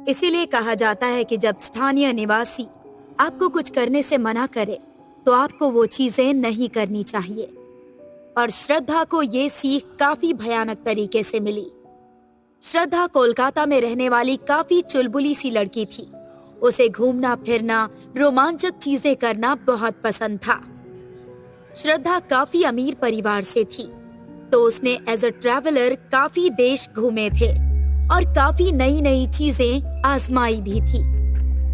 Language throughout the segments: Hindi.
इसीलिए कहा जाता है कि जब स्थानीय निवासी आपको कुछ करने से मना करे तो आपको वो चीजें नहीं करनी चाहिए। और श्रद्धा को ये सीख काफी भयानक तरीके से मिली। श्रद्धा कोलकाता में रहने वाली काफी चुलबुली सी लड़की थी। उसे घूमना फिरना, रोमांचक चीजें करना बहुत पसंद था। श्रद्धा काफी अमीर परिवार से थी, तो उसने एज अ ट्रैवलर काफी देश घूमे थे और काफी नई नई चीजें आजमाई भी थी।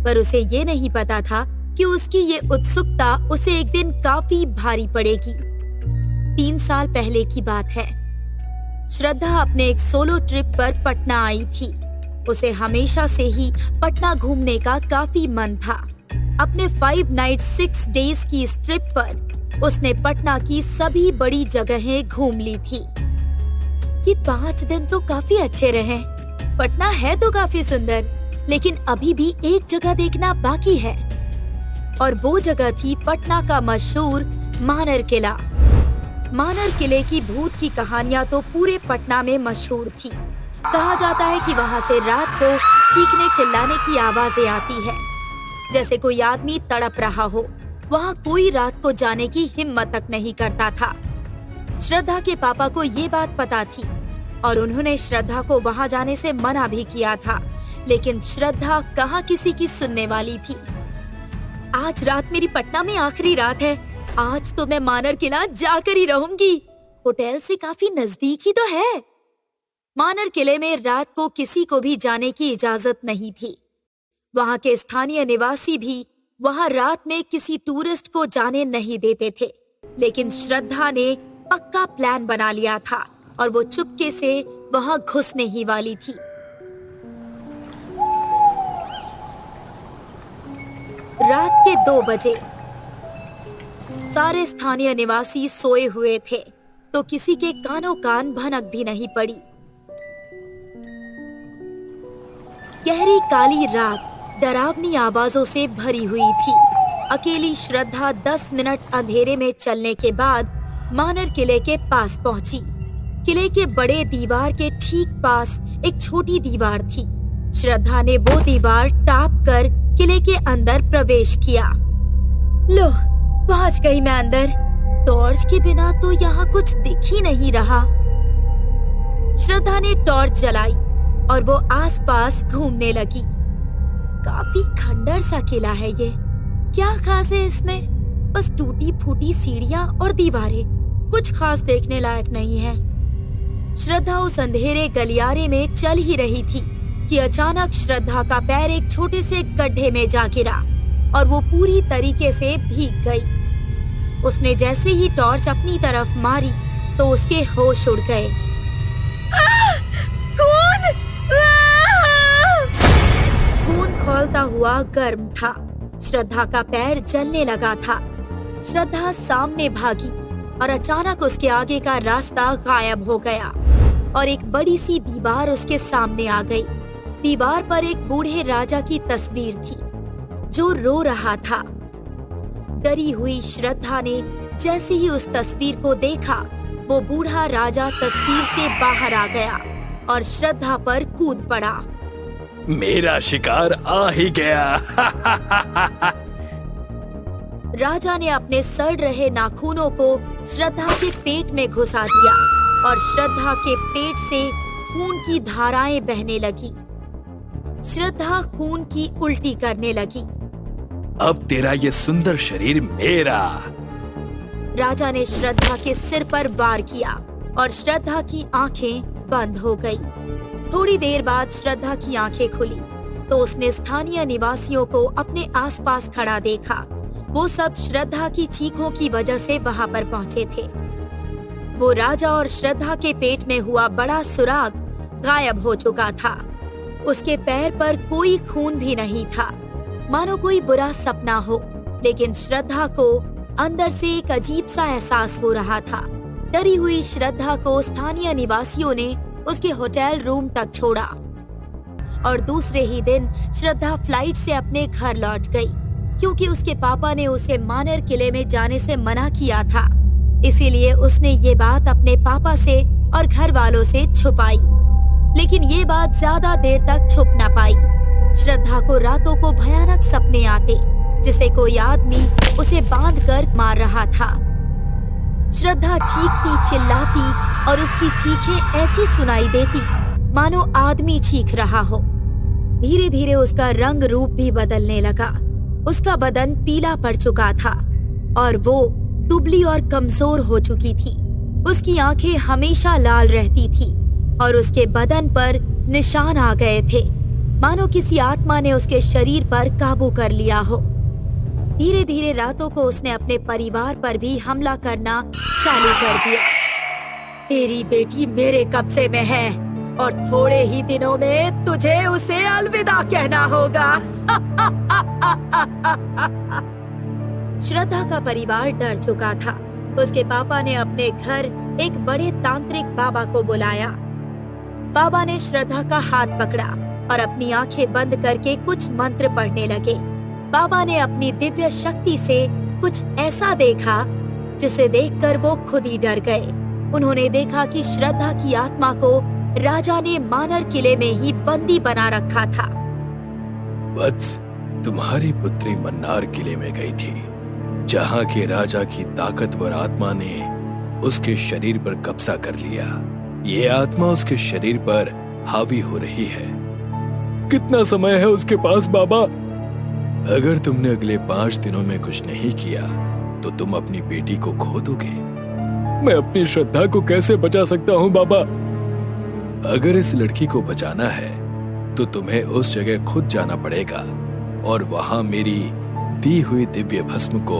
पर उसे ये नहीं पता था कि उसकी ये उत्सुकता उसे एक दिन काफी भारी पड़ेगी। 3 साल पहले की बात है। श्रद्धा अपने एक सोलो ट्रिप पर पटना आई थी। उसे हमेशा से ही पटना घूमने का काफी मन था। अपने 5 नाइट 6 डेज की इस ट्रिप पर उसने पटना की सभी बड़ी जगहें घूम ली थी। ये 5 दिन तो काफी अच्छे रहे। पटना है तो काफी सुंदर, लेकिन अभी भी एक जगह देखना बाकी है, और वो जगह थी पटना का मशहूर मानर किला। मानर किले की भूत की कहानियां तो पूरे पटना में मशहूर थी। कहा जाता है कि वहाँ से रात को चीखने चिल्लाने की आवाजें आती है, जैसे कोई आदमी तड़प रहा हो। वहाँ कोई रात को जाने की हिम्मत तक नहीं करता था। श्रद्धा के पापा को ये बात पता थी और उन्होंने श्रद्धा को वहाँ जाने से मना भी किया था, लेकिन श्रद्धा कहाँ किसी की सुनने वाली थी। आज रात मेरी पटना में आखिरी रात है। आज तो मैं मानर किला जाकर ही रहूंगी। होटल से काफी नजदीक ही तो है। मानर किले में रात को किसी को भी जाने की इजाजत नहीं थी। वहाँ के स्थानीय निवासी भी वहाँ रात में किसी टूरिस्ट को जाने नहीं देते थे, लेकिन श्रद्धा ने पक्का प्लान बना लिया था और वो चुपके से वहाँ घुसने ही वाली थी। रात के 2 बजे सारे स्थानीय निवासी सोए हुए थे, तो किसी के कानों कान भनक भी नहीं पड़ी। गहरी काली रात डरावनी आवाजों से भरी हुई थी। अकेली श्रद्धा 10 मिनट अंधेरे में चलने के बाद मानर किले के पास पहुंची। किले के बड़े दीवार के ठीक पास एक छोटी दीवार थी। श्रद्धा ने वो दीवार टाप कर किले के अंदर प्रवेश किया। लो, पहुंच गई मैं अंदर। टॉर्च के बिना तो यहाँ कुछ दिख ही नहीं रहा। श्रद्धा ने टॉर्च जलाई और वो आसपास घूमने लगी। काफी खंडर सा किला है ये। क्या खास है इसमें? बस टूटी फूटी सीढ़ियां और दीवारें। कुछ खास देखने लायक नहीं है। श्रद्धा उस अंधेरे गलियारे में चल ही रही थी कि अचानक श्रद्धा का पैर एक छोटे से गड्ढे में जा गिरा और वो पूरी तरीके से भीग गई। उसने जैसे ही टॉर्च अपनी तरफ मारी तो उसके होश उड़ गए। खून खौलता हुआ गर्म था। श्रद्धा का पैर जलने लगा था। श्रद्धा सामने भागी और अचानक उसके आगे का रास्ता गायब हो गया और एक बड़ी सी दीवार उसके सामने आ गई। दीवार पर एक बूढ़े राजा की तस्वीर थी जो रो रहा था। डरी हुई श्रद्धा ने जैसे ही उस तस्वीर को देखा, वो बूढ़ा राजा तस्वीर से बाहर आ गया और श्रद्धा पर कूद पड़ा। मेरा शिकार आ ही गया। राजा ने अपने सड़ रहे नाखूनों को श्रद्धा के पेट में घुसा दिया और श्रद्धा के पेट से खून की धाराएं बहने लगी। श्रद्धा खून की उल्टी करने लगी। अब तेरा ये सुंदर शरीर मेरा। राजा ने श्रद्धा के सिर पर वार किया और श्रद्धा की आंखें बंद हो गई। थोड़ी देर बाद श्रद्धा की आंखें खुली तो उसने स्थानीय निवासियों को अपने आसपास खड़ा देखा। वो सब श्रद्धा की चीखों की वजह से वहां पर पहुंचे थे। वो राजा और श्रद्धा के पेट में हुआ बड़ा सुराग गायब हो चुका था। उसके पैर पर कोई खून भी नहीं था, मानो कोई बुरा सपना हो। लेकिन श्रद्धा को अंदर से एक अजीब सा एहसास हो रहा था। डरी हुई श्रद्धा को स्थानीय निवासियों ने उसके होटल रूम तक छोड़ा और दूसरे ही दिन श्रद्धा फ्लाइट से अपने घर लौट गई, क्योंकि उसके पापा ने उसे मानर किले में जाने से मना किया था। इसीलिए उसने ये बात अपने पापा से और घर वालों से छुपाई। लेकिन ये बात ज्यादा देर तक छुप न पाई। श्रद्धा को रातों को भयानक सपने आते, जिसे कोई आदमी उसे बांधकर मार रहा था। श्रद्धा चीखती चिल्लाती और उसकी चीखें ऐसी सुनाई देती मानो आदमी चीख रहा हो। धीरे धीरे उसका रंग रूप भी बदलने लगा। उसका बदन पीला पड़ चुका था और वो दुबली और कमजोर हो चुकी थी। उसकी आंखें हमेशा लाल रहती थी और उसके बदन पर निशान आ गए थे, मानो किसी आत्मा ने उसके शरीर पर काबू कर लिया हो। धीरे धीरे रातों को उसने अपने परिवार पर भी हमला करना चालू कर दिया। तेरी बेटी मेरे कब्जे में है और थोड़े ही दिनों में तुझे उसे अलविदा कहना होगा। श्रद्धा का परिवार डर चुका था। उसके पापा ने अपने घर एक बड़े तांत्रिक बाबा को बुलाया। बाबा ने श्रद्धा का हाथ पकड़ा और अपनी आंखें बंद करके कुछ मंत्र पढ़ने लगे। बाबा ने अपनी दिव्य शक्ति से कुछ ऐसा देखा जिसे देखकर वो खुद ही डर गए। उन्होंने देखा कि श्रद्धा की आत्मा को राजा ने मानर किले में ही बंदी बना रखा था। वत्स, तुम्हारी पुत्री मन्नार किले में गई थी, जहाँ के राजा की ताकतवर आत्मा ने उसके शरीर पर कब्जा कर लिया। ये आत्मा उसके शरीर पर हावी हो रही है। कितना समय है उसके पास बाबा? अगर तुमने अगले 5 दिनों में कुछ नहीं किया तो तुम अपनी बेटी को खो दोगे। मैं अपनी श्रद्धा को कैसे बचा सकता हूँ बाबा? अगर इस लड़की को बचाना है तो तुम्हें उस जगह खुद जाना पड़ेगा और वहां मेरी दी हुई दिव्य भस्म को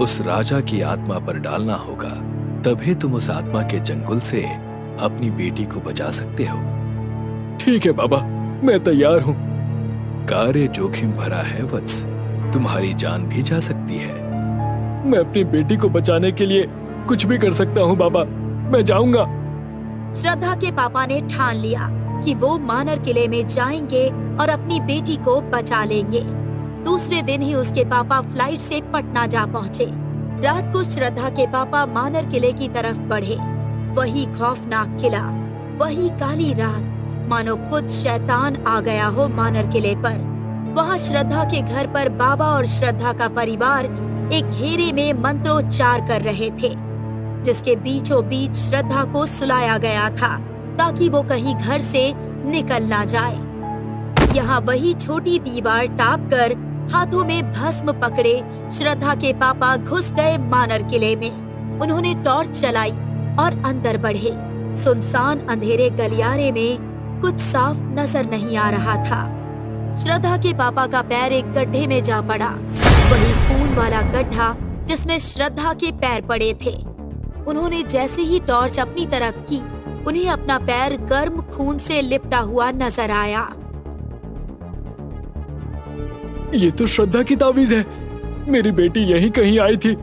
उस राजा की आत्मा पर डालना होगा। तभी तुम उस आत्मा के चंगुल से अपनी बेटी को बचा सकते हो। ठीक है बाबा, मैं तैयार हूँ। कार्य जोखिम भरा है वत्स, तुम्हारी जान भी जा सकती है। मैं अपनी बेटी को बचाने के लिए कुछ भी कर सकता हूँ बाबा, मैं जाऊंगा। श्रद्धा के पापा ने ठान लिया कि वो मानर किले में जाएंगे और अपनी बेटी को बचा लेंगे। दूसरे दिन ही उसके पापा फ्लाइट से पटना जा पहुँचे। रात को श्रद्धा के पापा मानर किले की तरफ बढ़े। वही खौफनाक किला, वही काली रात, मानो खुद शैतान आ गया हो मानर किले पर। वहाँ श्रद्धा के घर पर बाबा और श्रद्धा का परिवार एक घेरे में मंत्रोच्चार कर रहे थे, जिसके बीचों बीच श्रद्धा को सुलाया गया था ताकि वो कहीं घर से निकल ना जाए। यहाँ वही छोटी दीवार टाप कर हाथों में भस्म पकड़े श्रद्धा के पापा घुस गए मानर किले में। उन्होंने टॉर्च चलाई और अंदर बढ़े। सुनसान अंधेरे गलियारे में कुछ साफ नजर नहीं आ रहा था। श्रद्धा के पापा का पैर एक गड्ढे में जा पड़ा, वही खून वाला गड्ढा जिसमें श्रद्धा के पैर पड़े थे। उन्होंने जैसे ही टॉर्च अपनी तरफ की, उन्हें अपना पैर गर्म खून से लिपटा हुआ नजर आया। ये तो श्रद्धा की तावीज है, मेरी बेटी यहीं कहीं आई थी।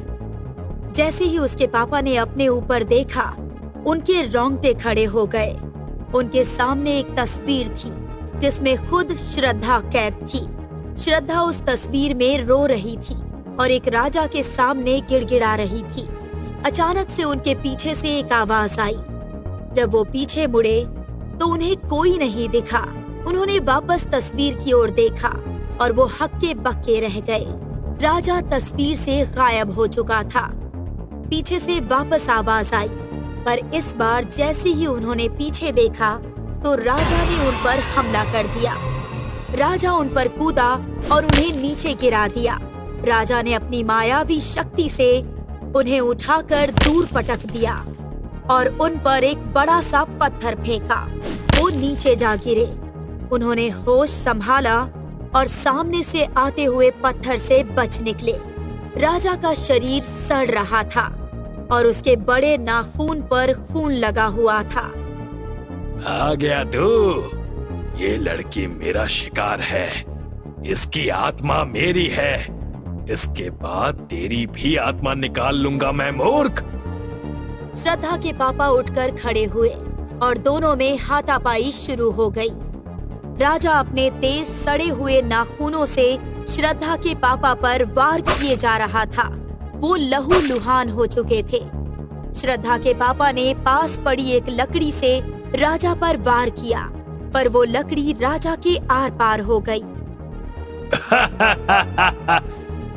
जैसे ही उसके पापा ने अपने ऊपर देखा, उनके रोंगटे खड़े हो गए। उनके सामने एक तस्वीर थी जिसमें खुद श्रद्धा कैद थी। श्रद्धा उस तस्वीर में रो रही थी और एक राजा के सामने गिड़गिड़ा रही थी। अचानक से उनके पीछे से एक आवाज आई। जब वो पीछे मुड़े तो उन्हें कोई नहीं दिखा। उन्होंने वापस तस्वीर की ओर देखा और वो हक्के बक्के रह गए। राजा तस्वीर से गायब हो चुका था। पीछे से वापस आवाज आई, पर इस बार जैसे ही उन्होंने पीछे देखा तो राजा ने उन पर हमला कर दिया। राजा उन पर कूदा और उन्हें नीचे गिरा दिया। राजा ने अपनी मायावी शक्ति से उन्हें उठाकर दूर पटक दिया और उन पर एक बड़ा सा पत्थर फेंका। वो नीचे जा गिरे। उन्होंने होश संभाला और सामने से आते हुए पत्थर से बच निकले। राजा का शरीर सड़ रहा था और उसके बड़े नाखून पर खून लगा हुआ था। आ गया तू। ये लड़की मेरा शिकार है, इसकी आत्मा मेरी है। इसके बाद तेरी भी आत्मा निकाल लूंगा मैं, मूर्ख। श्रद्धा के पापा उठकर खड़े हुए और दोनों में हाथापाई शुरू हो गई। राजा अपने तेज सड़े हुए नाखूनों से श्रद्धा के पापा पर वार किए जा रहा था। वो लहूलुहान हो चुके थे। श्रद्धा के पापा ने पास पड़ी एक लकड़ी से राजा पर वार किया, पर वो लकड़ी राजा के आर पार हो गई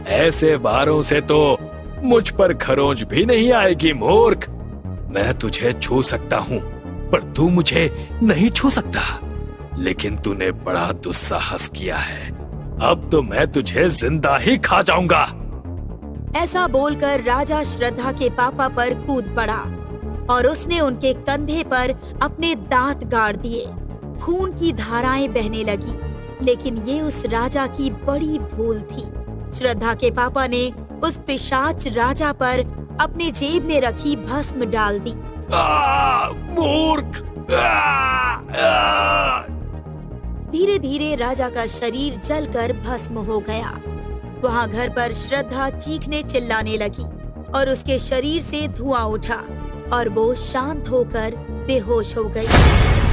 ऐसे वारों से तो मुझ पर खरोंच भी नहीं आएगी मूर्ख। मैं तुझे छू सकता हूँ पर तू मुझे नहीं छू सकता। लेकिन तूने बड़ा दुस्साहस किया है, अब तो मैं तुझे जिंदा ही खा जाऊंगा। ऐसा बोलकर राजा श्रद्धा के पापा पर कूद पड़ा और उसने उनके कंधे पर अपने दांत गाड़ दिए। खून की धाराएं बहने लगी, लेकिन ये उस राजा की बड़ी भूल थी। श्रद्धा के पापा ने उस पिशाच राजा पर अपने जेब में रखी भस्म डाल दी। मूर्ख! धीरे धीरे राजा का शरीर जलकर भस्म हो गया। वहाँ घर पर श्रद्धा चीखने चिल्लाने लगी और उसके शरीर से धुआं उठा और वो शांत होकर बेहोश हो गई।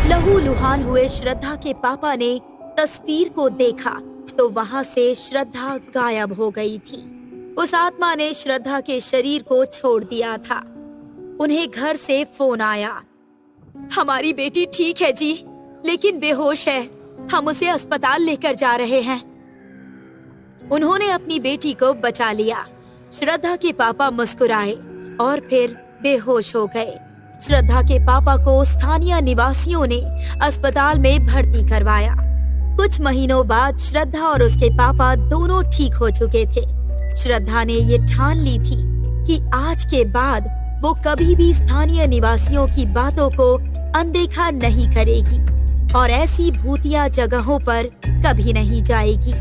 लहूलुहान हुए श्रद्धा के पापा ने तस्वीर को देखा तो वहाँ से श्रद्धा गायब हो गई थी। उस आत्मा ने श्रद्धा के शरीर को छोड़ दिया था। उन्हें घर से फोन आया। हमारी बेटी ठीक है जी, लेकिन बेहोश है। हम उसे अस्पताल लेकर जा रहे हैं। उन्होंने अपनी बेटी को बचा लिया। श्रद्धा के पापा मुस्कुराए और फिर बेहोश हो गए। श्रद्धा के पापा को स्थानीय निवासियों ने अस्पताल में भर्ती करवाया। कुछ महीनों बाद श्रद्धा और उसके पापा दोनों ठीक हो चुके थे। श्रद्धा ने ये ठान ली थी कि आज के बाद वो कभी भी स्थानीय निवासियों की बातों को अनदेखा नहीं करेगी और ऐसी भूतिया जगहों पर कभी नहीं जाएगी।